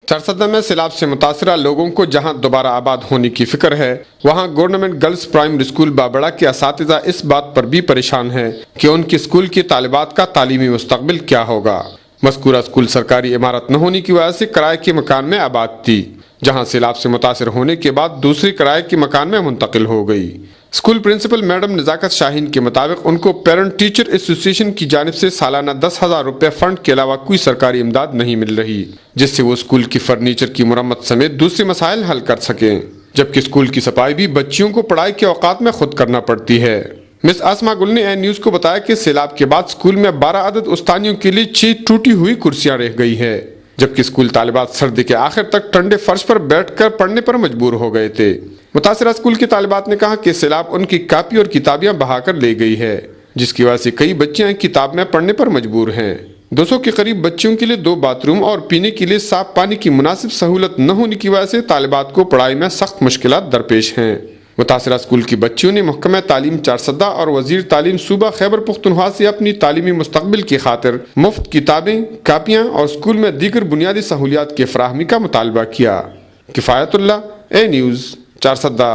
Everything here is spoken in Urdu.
چارسدہ میں سیلاب سے متاثرہ لوگوں کو جہاں دوبارہ آباد ہونے کی فکر ہے، وہاں گورنمنٹ گرلز پرائمری اسکول بابڑہ کے اساتذہ اس بات پر بھی پریشان ہیں کہ ان کی اسکول کی طالبات کا تعلیمی مستقبل کیا ہوگا۔ مذکورہ اسکول سرکاری عمارت نہ ہونے کی وجہ سے کرائے کے مکان میں آباد تھی، جہاں سیلاب سے متاثر ہونے کے بعد دوسری کرائے کے مکان میں منتقل ہو گئی۔ اسکول پرنسپل میڈم نزاکت شاہین کے مطابق ان کو پیرنٹ ٹیچر ایسوسی ایشن کی جانب سے سالانہ 10,000 روپے فنڈ کے علاوہ کوئی سرکاری امداد نہیں مل رہی، جس سے وہ اسکول کی فرنیچر کی مرمت سمیت دوسرے مسائل حل کر سکیں، جبکہ اسکول کی صفائی بھی بچیوں کو پڑھائی کے اوقات میں خود کرنا پڑتی ہے۔ مس آسما گل نے اے نیوز کو بتایا کہ سیلاب کے بعد اسکول میں 12 عدد استانیوں کے لیے 6 ٹوٹی ہوئی کرسیاں رہ گئی ہے، جبکہ اسکول طالبات سردی کے آخر تک ٹھنڈے فرش پر بیٹھ کر پڑھنے پر مجبور ہو گئے تھے۔ متاثرہ اسکول کے طالبات نے کہا کہ سیلاب ان کی کاپی اور کتابیاں بہا کر لے گئی ہے، جس کی وجہ سے کئی بچیاں کتاب میں پڑھنے پر مجبور ہیں۔ 200 کے قریب بچیوں کے لیے 2 باتھ روم اور پینے کے لیے صاف پانی کی مناسب سہولت نہ ہونے کی وجہ سے طالبات کو پڑھائی میں سخت مشکلات درپیش ہیں۔ متاثرہ اسکول کی بچیوں نے محکمہ تعلیم چارسدہ اور وزیر تعلیم صوبہ خیبر پختونخوا سے اپنی تعلیمی مستقبل کی خاطر مفت کتابیں، کاپیاں اور اسکول میں دیگر بنیادی سہولیات کی فراہمی کا مطالبہ کیا۔ کفایت اللہ، اے نیوز، چارسدہ۔